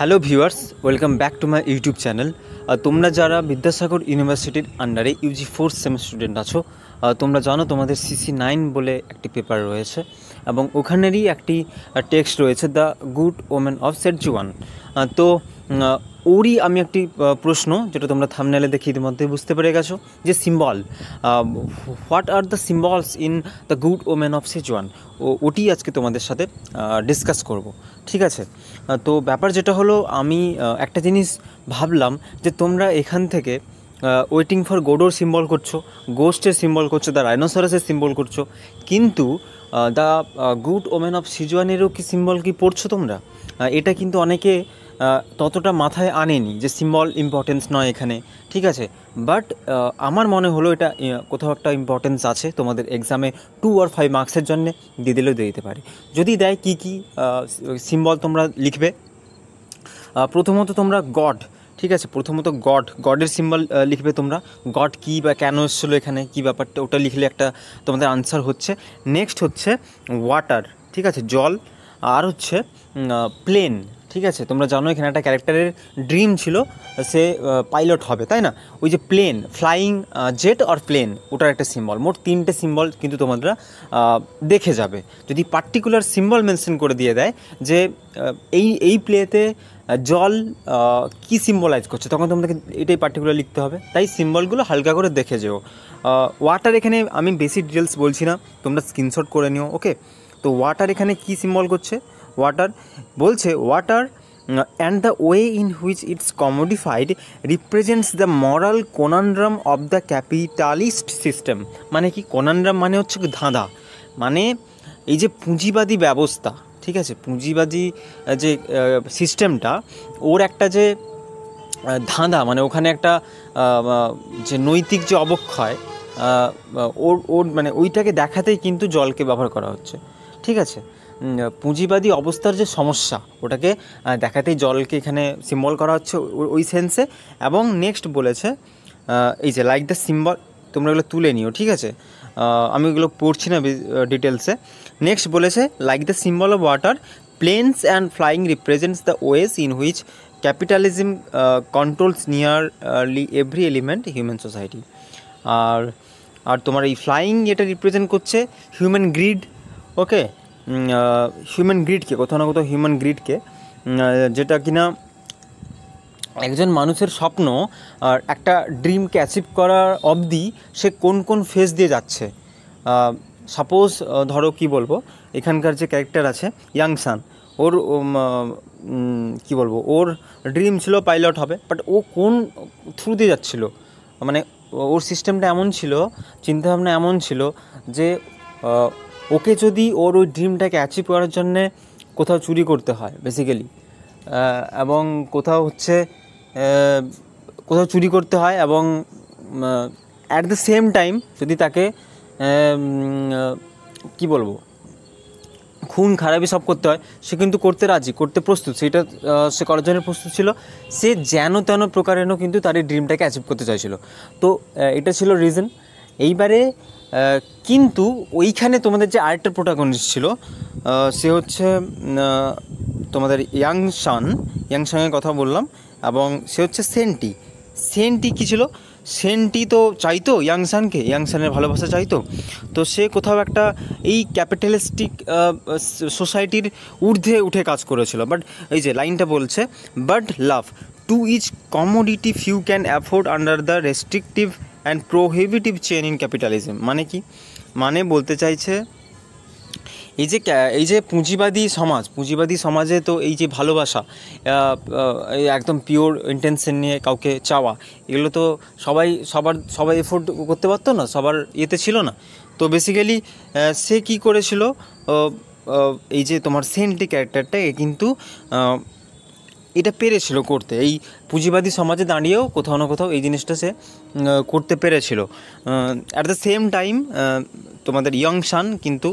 Hello viewers, welcome back to my YouTube channel. তোমরা যারা বিদ্যাসাগর ইউনিভার্সিটির আন্ডারে ইউজি ফোর্থ সেম স্টুডেন্ট আছো, তোমরা জানো তোমাদের CC9 বলে একটি পেপার রয়েছে এবং ওখানেরই একটি টেক্সট রয়েছে, the good women of Schezwan. তো ওরই আমি একটি প্রশ্ন, যেটা তোমরা থাম্বনেলে দেখে ইতিমধ্যে বুঝতে পেরে গেছো, যে symbol, what are the symbols in the good women of Schezwan, ওটি আজকে তোমাদের সাথে ডিসকাস করব। ঠিক আছে? তো ব্যাপার যেটা হলো, আমি একটা জিনিস ভাবলাম যে তোমরা এখান থেকে ওয়েটিং ফর গোডোর সিম্বল করছো, গোস্টের সিম্বল করছো, দ্য রাইনোসরাসের সিম্বল করছো, কিন্তু দ্য গুড ওমেন অফ সিজুয়ানেরও কি সিম্বল কি পড়ছো তোমরা? এটা কিন্তু অনেকে ততটা মাথায় আনেনি যে সিম্বল ইম্পর্টেন্স নয় এখানে। ঠিক আছে, বাট আমার মনে হলো এটা কোথাও একটা ইম্পর্টেন্স আছে, তোমাদের এক্সামে 2 or 5 মার্কসের জন্য দিয়ে দিলেও দিয়ে দিতে পারে। যদি দেয় কী কী সিম্বল তোমরা লিখবে, প্রথমত তোমরা গড, ঠিক আছে, প্রথমত গডের সিম্বল লিখবে তোমরা। গড কী বা কেন এসেছিলো এখানে, কী ব্যাপারটা, ওটা লিখলে একটা তোমাদের আনসার হচ্ছে। নেক্সট হচ্ছে ওয়াটার, ঠিক আছে, জল। আর হচ্ছে প্লেন, ঠিক আছে, তোমরা জানো এখানে একটা ক্যারেক্টারের ড্রিম ছিল, সে পাইলট হবে, তাই না? ওই যে প্লেন, ফ্লাইং জেট আর প্লেন, ওটার একটা সিম্বল। মোট 3টে সিম্বল কিন্তু তোমরা দেখে যাবে। যদি পার্টিকুলার সিম্বল মেনশন করে দিয়ে দেয় যে এই প্লেতে জল কি সিম্বলাইজ করছে, তখন তোমাদেরকে এটাই পার্টিকুলার লিখতে হবে। তাই সিম্বলগুলো হালকা করে দেখে যেও। ওয়াটার, এখানে আমি বেশি ডিটেলস বলছি না, তোমরা স্ক্রিনশট করে নিও। ওকে, তো ওয়াটার এখানে কি সিম্বল করছে? ওয়াটার বলছে, water and the way in which it's commodified represents the moral conundrum of the capitalist system. মানে কি কোনানড্রাম? মানে হচ্ছে ধাঁধা, মানে এই যে পুঁজিবাদী ব্যবস্থা, ঠিক আছে, পুঁজিবাদী যে সিস্টেমটা, ওর একটা যে ধাঁধা, মানে ওখানে একটা যে নৈতিক যে অবক্ষয়, ওর মানে ওইটাকে দেখাতেই কিন্তু জলকে ব্যবহার করা হচ্ছে। ঠিক আছে, পুঁজিবাদী অবস্থার যে সমস্যা, ওটাকে দেখাতেই জলকে এখানে সিম্বল করা হচ্ছে ওই সেন্সে। এবং নেক্সট বলেছে এই যে লাইক দ্য সিম্বল, তোমরা এগুলো তুলে নিও, ঠিক আছে, আমি ওগুলো পড়ছি না ডিটেলসে। নেক্সট বলেছে, like the symbol of water, planes and flying represents the ways in which capitalism controls nearly every element human society. আর তোমার এই ফ্লাইং এটা রিপ্রেজেন্ট করছে হিউম্যান গ্রিড। ওকে, হিউম্যান গ্রিডকে, কোথাও না কোথাও হিউম্যান গ্রিডকে, যেটা কিনা একজন মানুষের স্বপ্ন আর একটা ড্রিমকে অ্যাচিভ করার অবধি সে কোন কোন ফেজ দিয়ে যাচ্ছে। সাপোজ ধরো, কি বলবো, এখানকার যে ক্যারেক্টার আছে ইয়াংসান, ওর কি বলবো, ওর ড্রিম ছিল পাইলট হবে, বাট ও কোন থ্রু দিয়ে যাচ্ছিল, মানে ওর সিস্টেমটা এমন ছিল, চিন্তাভাবনা এমন ছিল যে ওকে যদি ওর ওই ড্রিমটাকে অ্যাচিভ করার জন্যে কোথাও চুরি করতে হয় বেসিক্যালি, এবং কোথাও চুরি করতে হয়, এবং অ্যাট দ্য সেম টাইম যদি তাকে কি বলবো, খুন খারাপি সব করতে হয়, সে কিন্তু করতে রাজি, করতে প্রস্তুত, সেটা সে করার জন্য প্রস্তুত ছিল। সে যেন তেন প্রকারেণও কিন্তু তার এই ড্রিমটাকে অ্যাচিভ করতে চাইছিল। তো এটা ছিল রিজন। এইবারে কিন্তু ওইখানে তোমাদের যে আরেকটা প্রোটাগনিস্ট ছিল, সে হচ্ছে তোমাদের ইয়াংসানের কথা বললাম, এবং সে হচ্ছে সেন্টি কী ছিল, সেন্টি তো চাইতো ইয়াংসানের ভালোবাসা চাইতো। তো সে কোথাও একটা এই ক্যাপিটালিস্টিক সোসাইটির ঊর্ধ্বে উঠে কাজ করেছিল। বাট এই যে লাইনটা বলছে, but love to each commodity few can afford under the restrictive and prohibitive chain in capitalism. মানে কি, মানে বলতে চাইছে এই যে পুঁজিবাদী সমাজে তো এই যে ভালোবাসা, একদম পিওর ইন্টেনশন নিয়ে কাউকে চাওয়া, এগুলো তো সবাই এফোর্ড করতে পারতো না, সবার ইয়েতে ছিল না। তো বেসিক্যালি সে কী করেছিল, এই যে তোমার সেন্টি ক্যারেক্টারটা, কিন্তু এটা পেরেছিল করতে, এই পুঁজিবাদী সমাজে দাঁড়িয়েও কোথাও না কোথাও এই জিনিসটা সে করতে পেরেছিল। অ্যাট দ্য সেম টাইম তোমাদের ইয়াংসান কিন্তু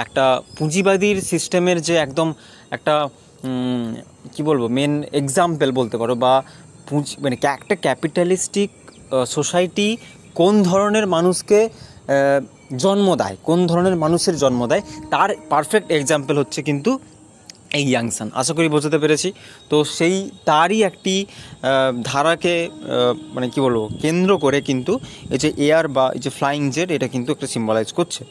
একটা পুঁজিবাদীর সিস্টেমের যে একদম একটা কি বলবো, মেন এক্সাম্পল বলতে পারো, বা মানে একটা ক্যাপিটালিস্টিক সোসাইটি কোন ধরনের মানুষকে জন্ম দেয়, কোন ধরনের মানুষের জন্ম দেয়, তার পারফেক্ট এক্সাম্পল হচ্ছে কিন্তু এই ইয়াংসান। আশা করি বোঝাতে পেরেছি। তো সেই তারই একটি ধারাকে মানে কী বলবো কেন্দ্র করে কিন্তু এই যে এয়ার বা এই যে ফ্লাইং জেট এটা কিন্তু একটা সিম্বলাইজ করছে।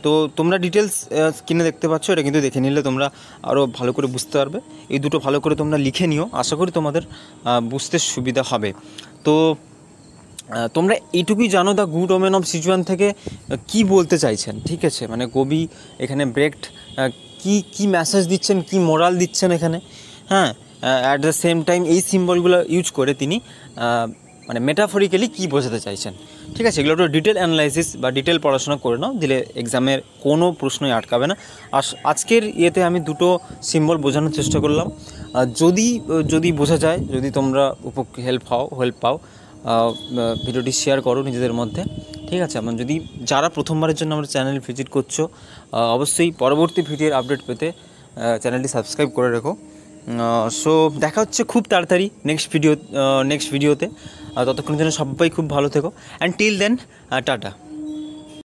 তো তোমরা ডিটেলস স্ক্রিনে দেখতে পাচ্ছ, এটা কিন্তু দেখে নিলে তোমরা আরও ভালো করে বুঝতে পারবে। এই দুটো ভালো করে তোমরা লিখে নিও, আশা করি তোমাদের বুঝতে সুবিধা হবে। তো তোমরা এইটুকুই জানো the good women of Sichuan থেকে কি বলতে চাইছেন, ঠিক আছে? মানে কবি এখানে ব্রেক্ট কি মেসেজ দিচ্ছেন, কি মোরাল দিচ্ছেন এখানে, হ্যাঁ। অ্যাট দ্য সেম টাইম এই সিম্বলগুলো ইউজ করে তিনি মানে মেটাফরিক্যালি কী বোঝাতে চাইছেন, ঠিক আছে? এগুলো একটু ডিটেল অ্যানালাইসিস বা ডিটেল পড়াশোনা করে নাও, দিলে এক্সামের কোনো প্রশ্নই আটকাবে না। আর আজকের ইয়েতে আমি দুটো সিম্বল বোঝানোর চেষ্টা করলাম। যদি বোঝা যায়, যদি তোমরা হেল্প পাও, ভিডিওটি শেয়ার করো নিজেদের মধ্যে, ঠিক আছে? এবং যদি যারা প্রথমবারের জন্য আমার চ্যানেল ভিজিট করছো, অবশ্যই পরবর্তী ভিডিওর আপডেট পেতে চ্যানেলটি সাবস্ক্রাইব করে রেখো। সো দেখা হচ্ছে খুব তাড়াতাড়ি নেক্সট ভিডিওতে। ততক্ষণের জন্য সবাই খুব ভালো থেকো, অ্যান্ড টিল দেন টাটা।